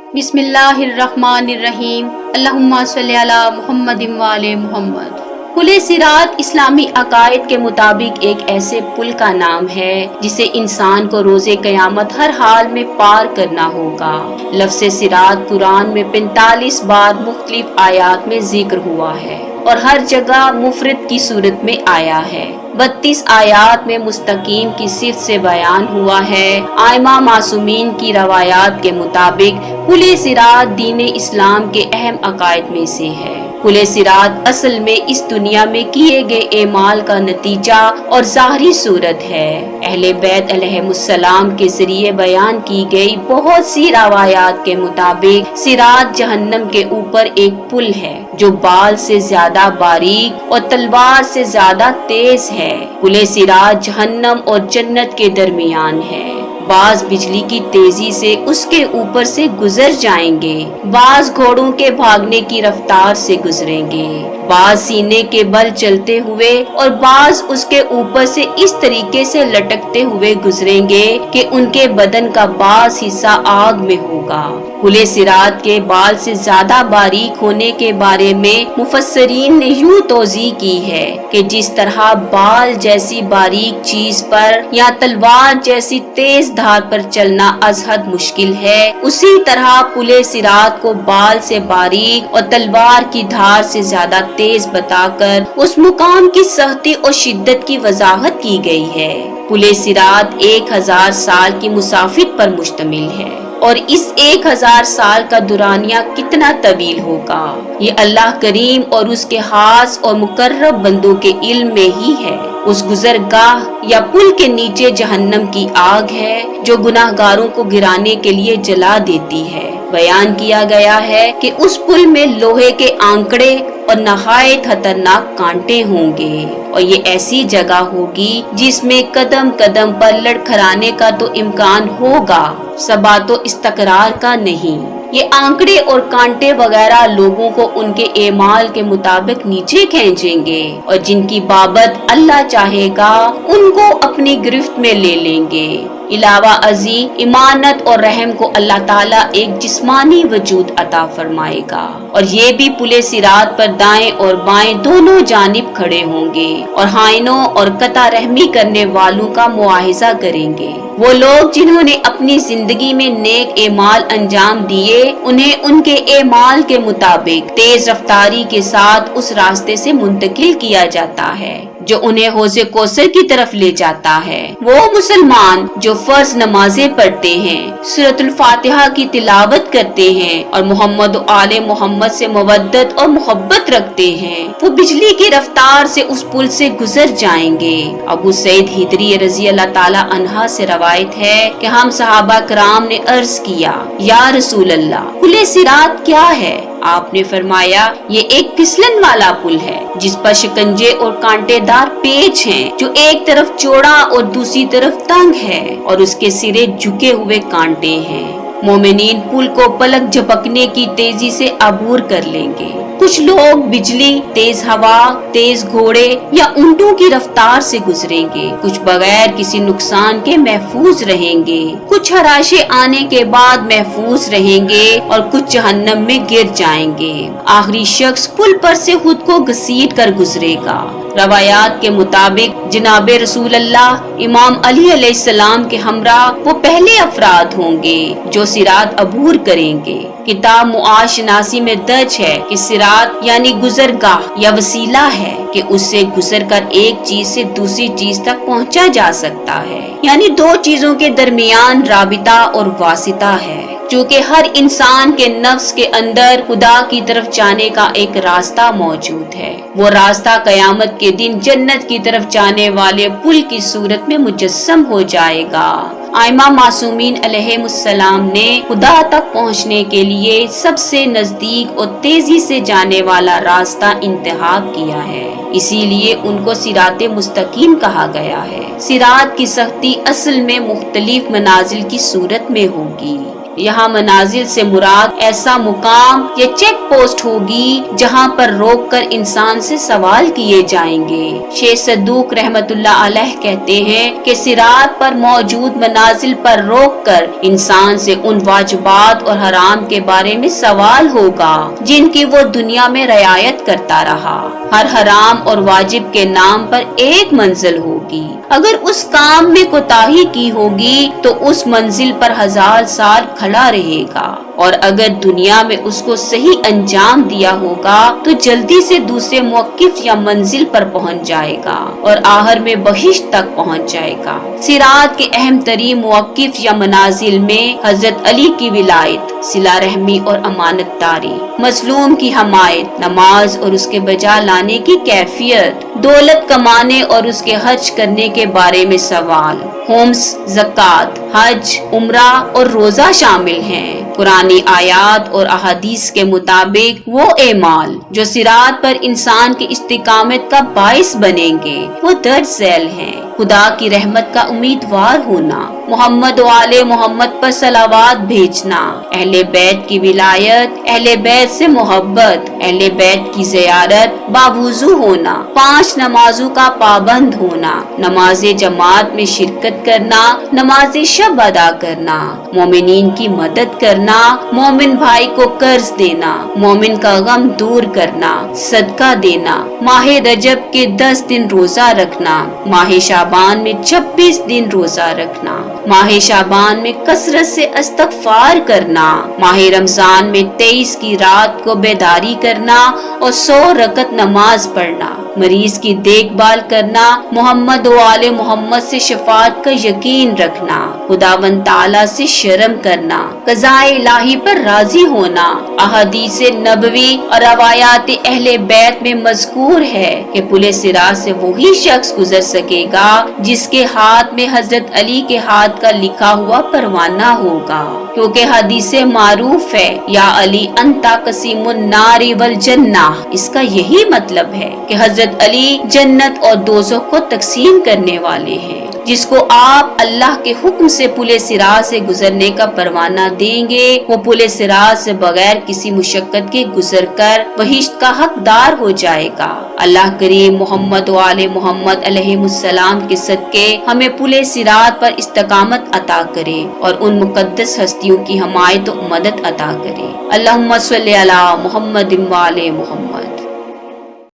बिस्मिल्लाहिर्रहमानिर्रहीम। अल्लाहुम्मा सल्ली अला मुहम्मद व आले मुहम्मद। पुल सिरात इस्लामी अकायद के मुताबिक एक ऐसे पुल का नाम है जिसे इंसान को रोजे कयामत हर हाल में पार करना होगा। लफ्ज़ सिरात कुरान में 45 बार मुख्तलिफ आयात में जिक्र हुआ है और हर जगह मुफरद की सूरत में आया है। 32 आयात में मुस्तकीम की सिफ़त से बयान हुआ है। आइमा मासूमीन की रवायात के मुताबिक पुल सिरात दीन इस्लाम के अहम अकायद में से है। पुल सिरात असल में इस दुनिया में किए गए एमाल का नतीजा और ज़ाहरी सूरत है। अहले बैत अलैहिमुस्सलाम के जरिए बयान की गई बहुत सी रवायात के मुताबिक सिरात जहन्नम के ऊपर एक पुल है जो बाल से ज्यादा बारीक और तलवार से ज्यादा तेज है। पुल सिरात जहन्नम और जन्नत के दरमियान है। बाज बिजली की तेजी से उसके ऊपर से गुजर जाएंगे, बाज घोड़ों के भागने की रफ्तार से गुजरेंगे, बाज सीने के बल चलते हुए और बाज उसके ऊपर से इस तरीके से लटकते हुए गुजरेंगे कि उनके बदन का बाज हिस्सा आग में होगा। पुल सिरात के बाल से ज्यादा बारीक होने के बारे में मुफस्सरीन ने यूं तौज़ीह की है कि जिस तरह बाल जैसी बारीक चीज पर या तलवार जैसी तेज धार पर चलना अजहद मुश्किल है, उसी तरह पुल सिरात को बाल से बारीक और तलवार की धार से ज्यादा तेज बताकर उस मुकाम की सख्ती और शिद्दत की वजाहत की गई है। पुल सिरात 1000 साल की मुसाफिर पर मुश्तमिल है और इस 1000 साल का दुरानिया कितना तवील होगा ये अल्लाह करीम और उसके खास और मुकर्रब बंदों के इल्म में ही है। उस गुजरगाह या पुल के नीचे जहन्नम की आग है जो गुनाहगारों को गिराने के लिए जला देती है। बयान किया गया है कि उस पुल में लोहे के आंकड़े और नहायत खतरनाक कांटे होंगे और ये ऐसी जगह होगी जिसमें कदम कदम पर लड़खड़ाने का तो इम्कान होगा, सबातो इस्तकरार का नहीं। ये आंकड़े और कांटे वगैरह लोगों को उनके एमाल के मुताबिक नीचे खींचेंगे और जिनकी बाबत अल्लाह चाहेगा उनको अपनी गिरफ्त में ले लेंगे। इलावा अजी इमानत और रहम को अल्लाह ताला एक जिस्मानी वजूद अता फरमाएगा और ये भी पुल सिरात पर दाएं और बाएं दोनों जानिब खड़े होंगे और हाइनों और कता रहमी करने वालों का मुआहिजा करेंगे। वो लोग जिन्होंने अपनी जिंदगी में नेक एमाल अंजाम दिए उन्हें उनके एमाल के मुताबिक तेज रफ्तारी के साथ उस रास्ते से मुंतकिल किया जाता है जो उन्हें हौज़े कौसर की तरफ ले जाता है। वो मुसलमान जो फर्ज नमाजें पढ़ते हैं, सूरतुल फातिहा की तिलावत करते हैं और मोहम्मद और आले मोहम्मद से मवद्दत और मोहब्बत रखते हैं, वो बिजली की रफ्तार से उस पुल से गुजर जाएंगे। अबू सईद हिदरी रज़ी अल्लाह ताला अन्हा से रवायत है कि हम सहाबा कराम ने अर्ज किया, या रसूल अल्लाह, पुल सिरात क्या है? आपने फरमाया, ये एक फिसलन वाला पुल है जिस पर शिकंजे और कांटेदार पेच हैं, जो एक तरफ चौड़ा और दूसरी तरफ तंग है और उसके सिरे झुके हुए कांटे हैं। मोमिनीन पुल को पलक झपकने की तेजी से अबूर कर लेंगे। कुछ लोग बिजली, तेज हवा, तेज घोड़े या ऊंटों की रफ्तार से गुजरेंगे, कुछ बगैर किसी नुकसान के महफूज रहेंगे, कुछ हराशे आने के बाद महफूज रहेंगे और कुछ जहन्नम में गिर जाएंगे। आखिरी शख्स पुल पर से खुद को घसीट कर गुजरेगा। रवायात के मुताबिक जनाब रसूल अल्लाह इमाम अली अलैहिस्सलाम के हमरा वो पहले अफराद होंगे जो सिरात अबूर करेंगे। किताब मुआशनासी में दर्ज है कि सिरात यानी गुजरगाह या वसीला है कि उससे गुजरकर एक चीज से दूसरी चीज तक पहुंचा जा सकता है, यानी दो चीजों के दरमियान राबिता और वासिता है। चूँकि हर इंसान के नफ्स के अंदर खुदा की तरफ जाने का एक रास्ता मौजूद है, वो रास्ता कयामत के दिन जन्नत की तरफ जाने वाले पुल की सूरत में मुजस्सम हो जाएगा। आइमा मासूमीन अलैहिमुस्सलाम ने खुदा तक पहुँचने के लिए सबसे नजदीक और तेजी से जाने वाला रास्ता इंतखाब किया है, इसीलिए उनको सिराते मुस्तकीम कहा गया है। सिरात की सख्ती असल में मुख्तलिफ मनाजिल की सूरत में होगी। यहाँ मनाजिल से मुराद ऐसा मुकाम या चेक पोस्ट होगी जहाँ पर रोक कर इंसान से सवाल किए जाएंगे। शेख सद्दूक रहमतुल्लाह अलैह कहते हैं कि सिरात पर मौजूद मनाजिल पर रोक कर इंसान से उन वाजिबात और हराम के बारे में सवाल होगा जिनकी वो दुनिया में रियायत करता रहा। हर हराम और वाजिब के नाम पर एक मंजिल होगी। अगर उस काम में कोताही की होगी तो उस मंजिल पर 1000 साल खड़ा रहेगा, और अगर दुनिया में उसको सही अंजाम दिया होगा तो जल्दी से दूसरे मौकिफ या मंजिल पर पहुंच जाएगा और आहर में बहिश्त तक पहुंच जाएगा। सिरात के अहम तरीन मौकिफ या मनाजिल में हजरत अली की विलायत, सिला रहमी और अमानतदारी, मजलूम की हमायत, नमाज और उसके बजा लाने की कैफियत, दौलत कमाने और उसके हज करने के बारे में सवाल, होम्स, ज़कात, हज, उम्रा और रोजा शामिल हैं। कुरानी आयात और अहादीस के मुताबिक वो एमाल जो सिरात पर इंसान की इस्तिकामत का बाइस बनेंगे वो दर्ज झैल हैं। खुदा की रहमत का उम्मीदवार होना, मोहम्मद वाले मोहम्मद पर सलावात भेजना, अहले बैत की विलायत, अहले बैत से मोहब्बत, अहले बैत की ज़ियारत, बावुज़ू होना, 5 नमाजों का पाबंद होना, नमाज जमात में शिरकत करना, नमाज शब अदा करना, मोमिनीन की मदद करना, मोमिन भाई को कर्ज देना, मोमिन का गम दूर करना, सदका देना, माह रजब के 10 दिन रोजा रखना, माह शाबान में 26 दिन रोजा रखना, माह शाबान में कसरत से इस्तगफार करना, माह रमजान में 23 की रात को बेदारी करना और 100 रकत नमाज पढ़ना, मरीज की देखभाल करना, मोहम्मद वाले मोहम्मद से शफात का यकीन रखना, खुदावंद ताला से शर्म करना, क़ज़ाए इलाही पर राजी होना। अहादीस नबवी और रवायात अहले बैत में मज़कूर है कि पुले सिरात से वही शख्स गुजर सकेगा जिसके हाथ में हजरत अली के हाथ का लिखा हुआ परवाना होगा, क्योंकि हदीस मारूफ है, या अली अंता कसीमुन नारी वल जन्नह। इसका यही मतलब है कि हजरत अली जन्नत और दोज़ख को तकसीम करने वाले हैं। जिसको आप अल्लाह के हुक्म से पुले सिरात से गुजरने का परवाना देंगे वो पुले सिरात से बगैर किसी मुशक्कत के गुजर कर बहिश्त का हकदार हो जाएगा। अल्लाह करीम मोहम्मद वाले मोहम्मद अलैहिमुस्सलाम के सदके हमें पुले सिरात पर इस्तकामत अता करे और उन मुकद्दस हस्तियों की हमायत और मदद अता करे। अल्लाहुम्मा सल्ली अला मुहम्मद वाले मोहम्मद।